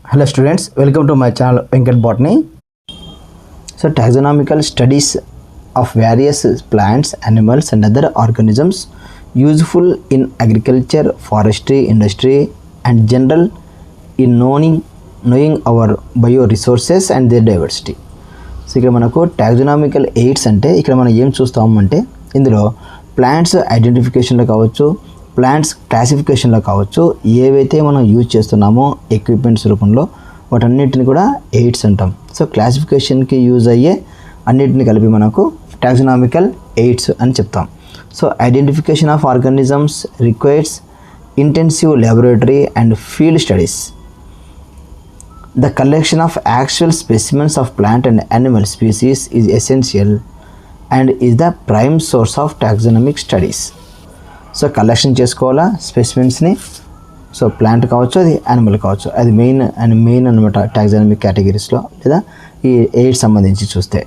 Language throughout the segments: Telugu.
Hello students, welcome to my channel Venkat Botany. So taxonomical studies of various plants, animals and other organisms useful in agriculture, forestry, industry and general in knowing our bioresources and their diversity. So ఇక్కడ మనకు టాక్సోనామికల్ ఎయిడ్స్ అంటే ఇక్కడ మనం ఏం చూస్తామంటే ఇందులో ప్లాంట్స్ ఐడెంటిఫికేషన్లో కావచ్చు, ప్లాంట్స్ క్లాసిఫికేషన్లో కావచ్చు, ఏవైతే మనం యూజ్ చేస్తున్నామో ఎక్విప్మెంట్స్ రూపంలో వాటన్నిటిని కూడా ఎయిడ్స్ అంటాం. సో క్లాసిఫికేషన్కి యూజ్ అయ్యే అన్నిటిని కలిపి మనకు టాక్సోనామికల్ ఎయిడ్స్ అని చెప్తాం. So identification of organisms requires intensive laboratory and field studies. The collection of actual specimens of plant and animal species is essential and is the prime source of taxonomic studies. So collection చేసుకోవాలా స్పెసిమెన్స్ని. సో ప్లాంట్ కావచ్చు, అది యానిమల్ కావచ్చు, అది మెయిన్ అనమాట టాక్సానమిక్ కేటగిరీస్లో లేదా ఈ ఎయిడ్ సంబంధించి చూస్తే.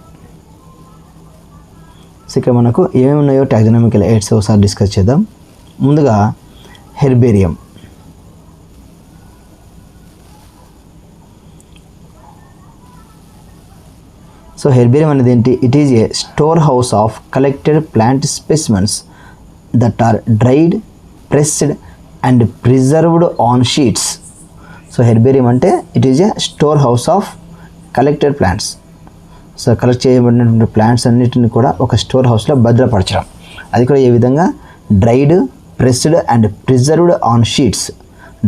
సో ఇక్కడ మనకు ఏమేమి ఉన్నాయో టాక్సానమికల్ ఎయిడ్స్ ఒకసారి డిస్కస్ చేద్దాం. ముందుగా హెర్బేరియం. సో హెర్బేరియం అనేది ఏంటి? It is a store house of collected plant specimens that are dried, pressed and preserved on sheets. So herbarium అంటే it is a store house of collected plants. So collect చేయబడినటువంటి ప్లాంట్స్ అన్నిటిని కూడా ఒక స్టోర్ హౌస్లో భద్రపరచడం. అది కూడా ఏ విధంగా? Dried, pressed and preserved on sheets.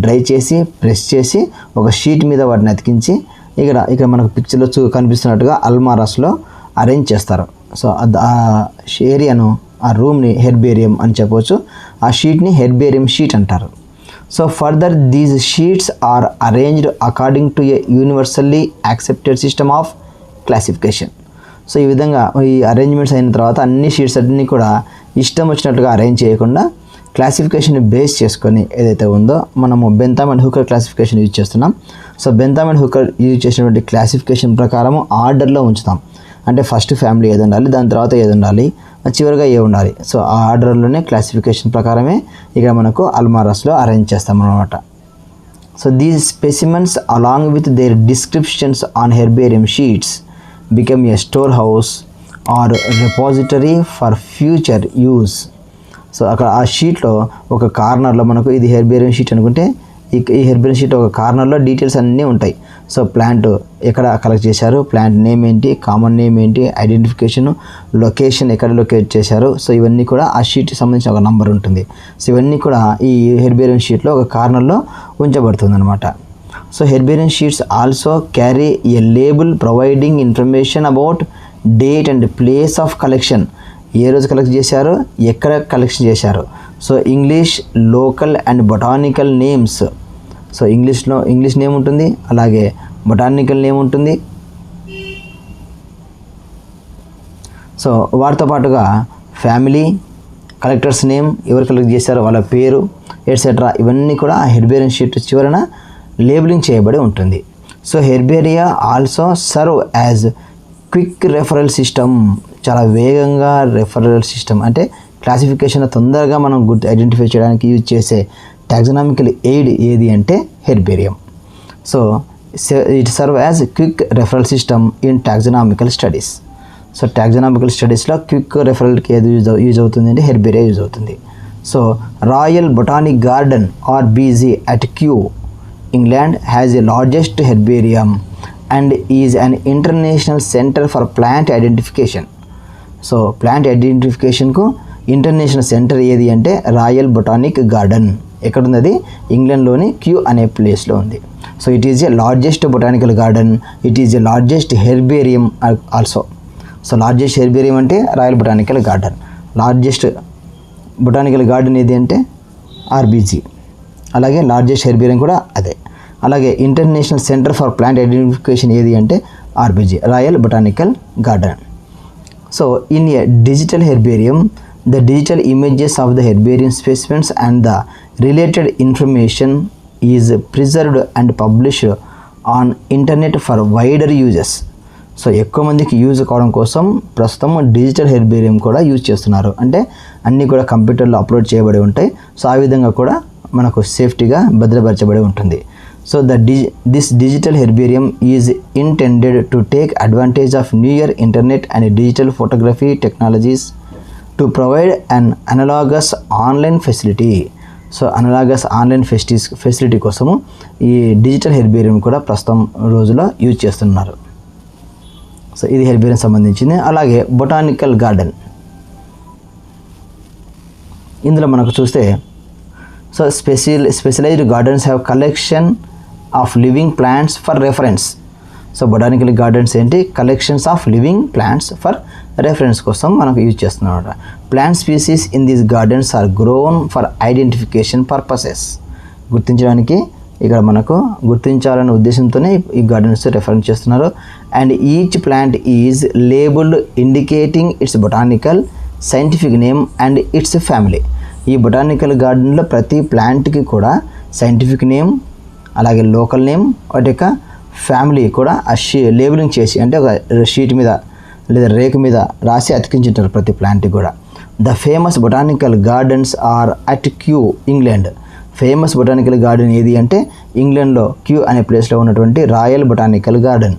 Dry చేసి, ప్రెస్ చేసి ఒక షీట్ మీద వాటిని అతికించి ఇక్కడ మనకు పిక్చర్లో కనిపిస్తున్నట్టుగా అల్మారాస్లో అరేంజ్ చేస్తారు. సో ఆ ఏరియాను, ఆ రూమ్ని హెర్బేరియం అని చెప్పవచ్చు. ఆ షీట్ని హెర్బేరియం షీట్ అంటారు. So further these sheets are arranged according to a universally accepted system of classification. So ఈ విధంగా ఈ అరేంజ్మెంట్స్ అయిన తర్వాత అన్ని షీట్స్ అన్నీ కూడా ఇష్టం వచ్చినట్టుగా అరేంజ్ చేయకుండా క్లాసిఫికేషన్ బేస్ చేసుకొని ఏదైతే ఉందో మనము బెంథామ్ అండ్ హుకర్ క్లాసిఫికేషన్ యూజ్ చేస్తున్నాం. సో బెంథామ్ అండ్ హుకర్ యూజ్ చేసినటువంటి క్లాసిఫికేషన్ ప్రకారం ఆర్డర్లో ఉంచుతాం. అంటే ఫస్ట్ ఫ్యామిలీ ఏది ఉండాలి, దాని తర్వాత ఏది ఉండాలి, చివరిగా ఏ ఉండాలి. సో ఆ ఆర్డర్లోనే క్లాసిఫికేషన్ ప్రకారమే ఇక్కడ మనకు అల్మారాస్లో అరేంజ్ చేస్తాం అన్నమాట. So these specimens along with their descriptions on herbarium sheets become a store house or repository for future use. So అక్కడ ఆ షీట్లో ఒక కార్నర్లో మనకు ఇది హెర్బేరియం షీట్ అనుకుంటే ఈ హెర్బేరియం షీట్ ఒక కార్నర్లో డీటెయిల్స్ అన్నీ ఉంటాయి. సో ప్లాంట్ ఎక్కడ కలెక్ట్ చేశారు, ప్లాంట్ నేమ్ ఏంటి, కామన్ నేమ్ ఏంటి, ఐడెంటిఫికేషన్, లొకేషన్ ఎక్కడ లొకేట్ చేశారు. సో ఇవన్నీ కూడా ఆ షీట్కి సంబంధించిన ఒక నంబర్ ఉంటుంది. సో ఇవన్నీ కూడా ఈ హెర్బేరియం షీట్లో ఒక కార్నర్లో ఉంచబడుతుంది అనమాట. So herbarium sheets also carry a label providing information about date and place of collection. ఏ రోజు కలెక్ట్ చేశారు, ఎక్కడ కలెక్షన్ చేశారు. So English, local and botanical names. So English name ఉంటుంది, అలాగే బొటానికల్ నేమ్ ఉంటుంది. సో వాటితో పాటుగా ఫ్యామిలీ, కలెక్టర్స్ నేమ్, ఎవరు కలెక్ట్ చేశారో వాళ్ళ పేరు, ఎట్సెట్రా ఇవన్నీ కూడా ఆ హెర్బేరియం షీట్ చివరన లేబులింగ్ చేయబడి ఉంటుంది. So herbaria also serve as quick referral system. చాలా వేగంగా రెఫరల్ సిస్టమ్ అంటే క్లాసిఫికేషన్ తొందరగా మనం ఐడెంటిఫై చేయడానికి యూజ్ చేసే టాక్సానామికల్ ఎయిడ్ ఏది అంటే herbarium. So it serve as quick referral system in taxonomical studies. So taxonomical స్టడీస్లో క్విక్ రెఫరల్కి ఏది యూజ్ అవుతుంది అంటే హెర్బేరియా యూజ్ అవుతుంది. So royal botanic garden RBG at Kew England has a largest herbarium and is an international center for plant identification. So plant ఐడెంటిఫికేషన్కు ఇంటర్నేషనల్ సెంటర్ ఏది అంటే రాయల్ బొటానిక్ గార్డెన్. ఎక్కడుంది అది? ఇంగ్లాండ్లోని క్యూ అనే ప్లేస్లో ఉంది. So it is a largest botanical garden, it is a largest herbarium also. So largest herbarium అంటే royal botanical garden, largest botanical garden ఏది అంటే ఆర్బీజీ, అలాగే లార్జెస్ట్ హెర్బేరియం కూడా అదే. అలాగే international centre for plant identification ఏది అంటే RBG, royal botanical garden. So in a digital herbarium the digital images of the herbarium specimens and the related information is preserved and published on internet for wider uses. So ఎక్కువ మందికి యూజ్ కావడం కోసం ప్రస్తుతం డిజిటల్ హెర్బేరియం కూడా యూజ్ చేస్తున్నారు. అంటే అన్నీ కూడా కంప్యూటర్లో అప్లోడ్ చేయబడి ఉంటాయి. సో ఆ విధంగా కూడా మనకు సేఫ్టీగా భద్రపరచబడి ఉంటుంది. So this digital herbarium is intended to take advantage of newer internet and digital photography technologies to provide an analogous online facility. So analogous online facility కోసము ఈ డిజిటల్ హెర్బేరియం కూడా ప్రస్తుతం రోజుల్లో యూజ్ చేస్తున్నారు. సో ఇది హెర్బేరియం సంబంధించింది. అలాగే బొటానికల్ గార్డెన్, ఇందులో మనకు చూస్తే so specialised gardens have collection of living plants for reference. So botanical gardens ఏంటి, collections of living plants for reference కోసం మనకు యూజ్ చేస్తున్నాం అనమాట. Plant species in these gardens are grown for identification purposes. గుర్తించడానికి ఇక్కడ మనకు గుర్తించాలనే ఉద్దేశంతోనే ఈ గార్డెన్స్ రెఫరెన్స్ చేస్తున్నారు. And each plant is labelled indicating its botanical scientific name and its family. ఈ బొటానికల్ గార్డెన్లో ప్రతి ప్లాంట్కి కూడా సైంటిఫిక్ నేమ్, అలాగే లోకల్ నేమ్, వాటి యొక్క ఫ్యామిలీ కూడా ఆ లేబులింగ్ చేసి, అంటే ఒక షీట్ మీద లేదా రేకు మీద రాసి అతికించుంటారు ప్రతి ప్లాంట్కి కూడా. The famous botanical gardens are at Kew, England. Famous botanical garden ఏది అంటే ఇంగ్లాండ్లో క్యూ అనే ప్లేస్లో ఉన్నటువంటి రాయల్ బొటానికల్ గార్డెన్.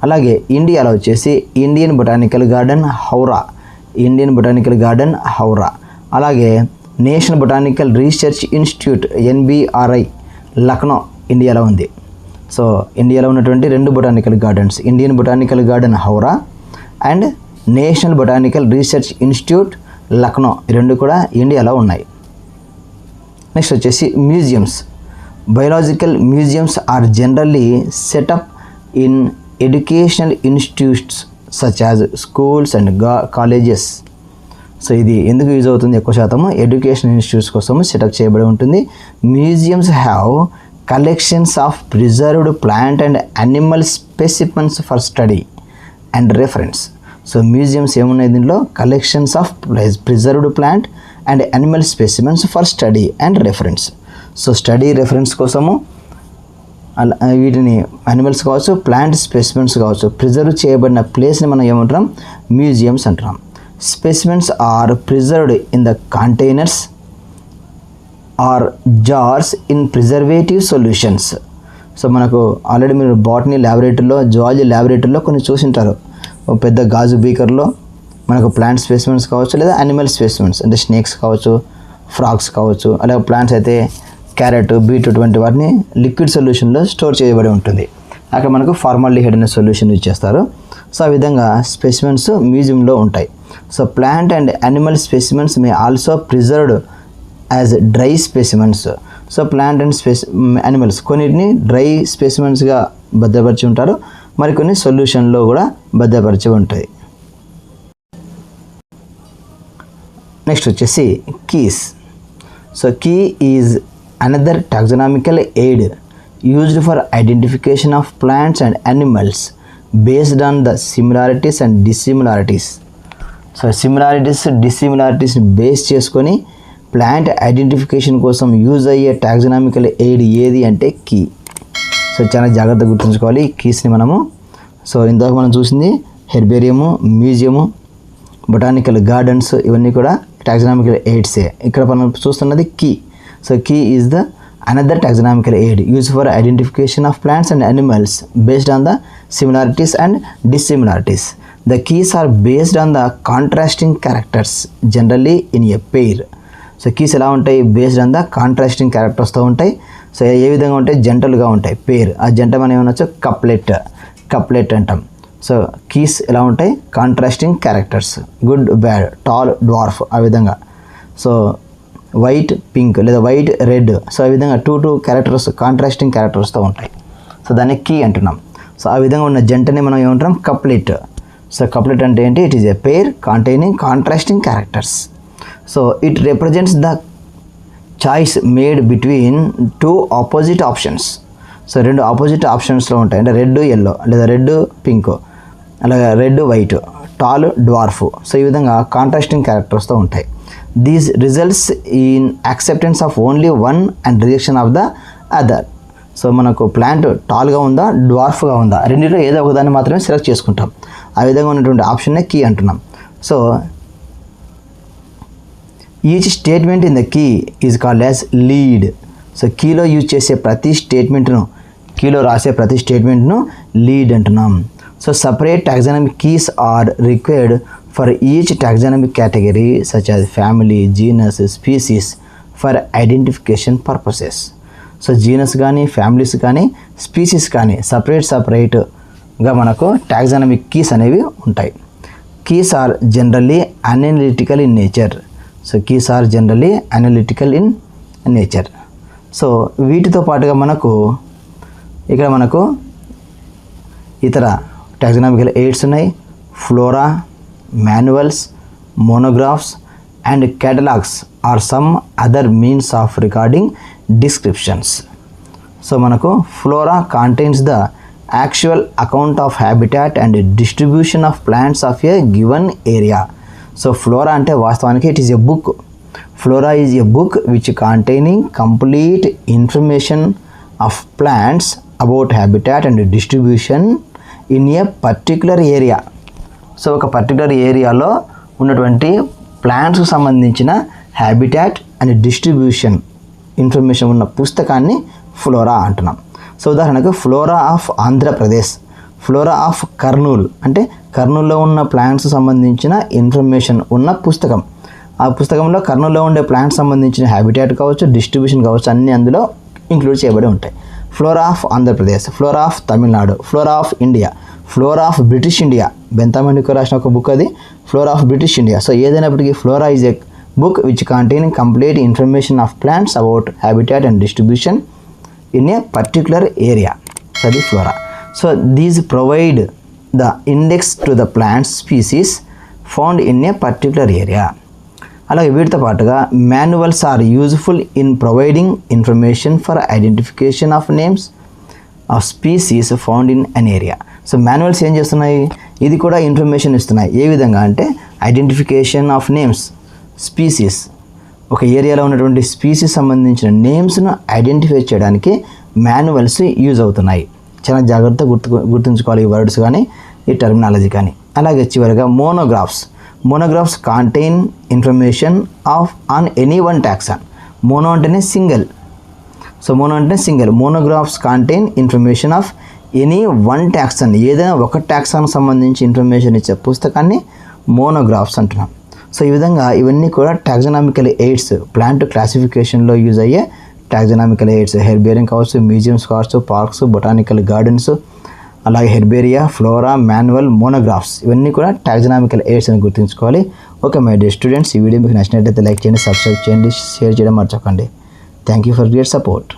అలాగే ఇండియాలో వచ్చేసి Indian botanical garden Howrah, Indian botanical garden Howrah. అలాగే national botanical research institute NBRI Lucknow ఇండియాలో ఉంది. సో ఇండియాలో ఉన్నటువంటి 2 botanical gardens, Indian botanical garden Howrah and national botanical research institute Lucknow, 2 కూడా ఇండియాలో ఉన్నాయి. నెక్స్ట్ వచ్చేసి museums. Biological museums are generally set up in educational institutes such as schools and colleges. So ఇది ఎందుకు యూజ్ అవుతుంది, ఎక్కువ శాతం ఎడ్యుకేషన్ ఇన్స్టిట్యూట్స్ కోసం సెటప్ చేయబడి ఉంటుంది. Museums have collections of preserved plant and animal specimens for study and reference. So museums ఏమున్నాయి దీంట్లో, collections of preserved plant and animal specimens for study and reference. So study reference కోసము వీటిని యానిమల్స్ కావచ్చు, ప్లాంట్ స్పెసిమెన్స్ కావచ్చు, ప్రిజర్వ్ చేయబడిన ప్లేస్ని మనం ఏమంటున్నాం, మ్యూజియంస్ అంటున్నాం. Specimens are preserved in the containers or jars in preservative solutions. So మనకు ఆల్రెడీ మీరు బాటనీ ల్యాబొరేటరీలో, జువాలజీ ల్యాబొరేటరీలో కొన్ని చూసింటారు. ఒక పెద్ద గాజు బీకర్లో మనకు ప్లాంట్ స్పెసిమెన్స్ కావచ్చు, లేదా యానిమల్ స్పెసిమెన్స్ అంటే స్నేక్స్ కావచ్చు, ఫ్రాగ్స్ కావచ్చు, అలాగే ప్లాంట్స్ అయితే క్యారెట్, బీట్రూట్ వంటి వాటిని లిక్విడ్ సొల్యూషన్లో స్టోర్ చేయబడి ఉంటుంది. అక్కడ మనకు ఫార్మాల్డిహైడ్ అనే సొల్యూషన్ యూజ్ చేస్తారు. సో ఆ విధంగా స్పెసిమెన్స్ మ్యూజియంలో ఉంటాయి. So plant and animal specimens may also preserved as dry specimens. So plant and animals కొన్నిటిని డ్రై స్పెసిమెన్స్గా భద్రపరిచి ఉంటారు, మరికొన్ని సొల్యూషన్లో కూడా భద్రపరిచి ఉంటాయి. నెక్స్ట్ వచ్చేసి keys. So key is another taxonomical aid used for identification of plants and animals based on the similarities and dissimilarities. So similarities, డిసిమిలారిటీస్ని బేస్ చేసుకొని ప్లాంట్ ఐడెంటిఫికేషన్ కోసం యూజ్ అయ్యే టాక్సానమికల్ ఎయిడ్ ఏది అంటే కీ. సో చాలా జాగ్రత్తగా గుర్తుంచుకోవాలి ఈ కీస్ని మనము. సో ఇంతకు మనం చూసింది హెర్బేరియము, మ్యూజియము, బొటానికల్ గార్డెన్స్, ఇవన్నీ కూడా టాక్సానమికల్ ఎయిడ్సే. ఇక్కడ మనం చూస్తున్నది key. So key is the another taxonomical aid use for identification of plants and animals based on the similarities and dissimilarities. The keys are based on the contrasting characters generally in a pair. So keys ఎలా ఉంటాయి, బేస్డ్ ఆన్ ద కాంట్రాస్టింగ్ క్యారెక్టర్స్తో ఉంటాయి. సో ఏ విధంగా ఉంటాయి, జంటలుగా ఉంటాయి, పేర్. ఆ జంట మనం ఏమనొచ్చు, కప్లెట్ అంటాం. సో కీస్ ఎలా ఉంటాయి, contrasting characters, good, bad, tall, dwarf, ఆ విధంగా. సో వైట్, పింక్, లేదా వైట్, రెడ్. సో ఆ విధంగా టూ క్యారెక్టర్స్ కాంట్రాస్టింగ్ క్యారెక్టర్స్తో ఉంటాయి. సో దాన్ని కీ అంటున్నాం. సో ఆ విధంగా ఉన్న జంటని మనం ఏమంటాం, కప్లెట్. సో కప్లెట్ అంటే ఏంటి, it is a pair containing contrasting characters. So it represents the choice made between 2 opposite options. So 2 opposite ఆప్షన్స్లో ఉంటాయి, అంటే రెడ్, ఎల్లో, లేదా రెడ్, పింక్, అలాగే red, white, tall, dwarf. So ఈ విధంగా కాంట్రాస్టింగ్ క్యారెక్టర్స్తో ఉంటాయి. These results in acceptance of only one and rejection of the other. So మనకు ప్లాంట్ టాల్గా ఉందా, డ్వార్ఫ్గా ఉందా, రెండింటిలో ఏదో ఒకదాన్ని మాత్రమే సెలెక్ట్ చేసుకుంటాం. ఆ విధంగా ఉన్నటువంటి ఆప్షన్నే కీ అంటున్నాం. So each statement in the key is called as lead. So కీలో యూజ్ చేసే ప్రతి స్టేట్మెంట్ను కీలో రాసే ప్రతి స్టేట్మెంట్ను లీడ్ అంటున్నాం. So separate taxonomic keys are required for each taxonomic category such as family, genus, species for identification purposes. So genus కానీ, ఫ్యామిలీస్ కానీ, స్పీసీస్ కానీ సపరేట్గా మనకు టాక్సానమిక్ కీస్ అనేవి ఉంటాయి. Keys are generally analytical in nature. So keys are generally analytical in nature. So వీటితో పాటుగా ఇక్కడ మనకు ఇతర టాక్సానమికల్ ఎయిడ్స్ ఉన్నాయి. Flora, manuals, monographs and catalogues are some other means of recording descriptions. So మనకు flora contains the actual account of habitat and distribution of plants of a given area. So flora అంటే వాస్తవానికి it is a book. Flora is a book which containing complete information of plants about habitat and distribution in a particular area. So ఒక పర్టిక్యులర్ ఏరియాలో ఉన్నటువంటి ప్లాంట్స్కు సంబంధించిన హ్యాబిటాట్ అండ్ డిస్ట్రిబ్యూషన్ ఇన్ఫర్మేషన్ ఉన్న పుస్తకాన్ని ఫ్లోరా అంటున్నాం. సో ఉదాహరణకు flora of Andhra Pradesh, flora of Kurnool అంటే కర్నూలులో ఉన్న ప్లాంట్స్ సంబంధించిన ఇన్ఫర్మేషన్ ఉన్న పుస్తకం. ఆ పుస్తకంలో కర్నూలులో ఉండే ప్లాంట్స్ సంబంధించిన హ్యాబిటాట్ కావచ్చు, డిస్ట్రిబ్యూషన్ కావచ్చు, అన్నీ అందులో ఇంక్లూడ్ చేయబడి ఉంటాయి. Flora of Andhra Pradesh, flora of Tamil Nadu, flora of India, flora of British India, Bentham and Hooker రాసిన ఒక బుక్ అది flora of British India. So ఏదైనప్పటికీ flora is a book which containing complete information of plants about habitat and distribution in a particular area. So the flora. So these provide the index to the plant species found in a particular area. అలాగే వీటితో పాటుగా manuals are useful in providing information for identification of names of species found in an area. So manuals ఏం చేస్తున్నాయి? ఇది కూడా ఇన్ఫర్మేషన్ ఇస్తున్నాయి. ఏ విధంగా అంటే ఐడెంటిఫికేషన్ ఆఫ్ నేమ్స్, స్పీసీస్, ఒక ఏరియాలో ఉన్నటువంటి స్పీసీస్ సంబంధించిన నేమ్స్ను ఐడెంటిఫై చేయడానికి మాన్యువల్స్ యూజ్ అవుతున్నాయి. చాలా జాగ్రత్తగా గుర్తుంచుకోవాలి ఈ వర్డ్స్ కానీ ఈ టర్మినాలజీ కానీ. అలాగే చివరిగా monographs contain information on any one taxon. Mono అంటేనే సింగిల్. సో మోనో అంటే single. Monographs contain information of any one taxon. ఏదైనా ఒక టాక్సాన్కి సంబంధించి ఇన్ఫర్మేషన్ ఇచ్చే పుస్తకాన్ని మోనోగ్రాఫ్స్ అంటున్నాం. సో ఈ విధంగా ఇవన్నీ కూడా టాక్సానమికల్ ఎయిడ్స్, ప్లాంట్ క్లాసిఫికేషన్లో యూజ్ అయ్యే టాక్సానమికల్ ఎయిడ్స్. హెర్బేరియం కావచ్చు, మ్యూజియంస్ కావచ్చు, పార్క్స్, బొటానికల్ గార్డెన్స్, అలాగే హెర్బేరియా, ఫ్లోరా, మాన్యువల్, మోనోగ్రాఫ్స్ ఇవన్నీ కూడా టాక్సానమికల్ ఎయిడ్స్ అని గుర్తుంచుకోవాలి. ఓకే మై డియర్ స్టూడెంట్స్, ఈ వీడియో మీకు నచ్చినట్లయితే లైక్ చేయండి, సబ్స్క్రైబ్ చేయండి, షేర్ చేయడం మర్చిపోకండి. Thank you for great support.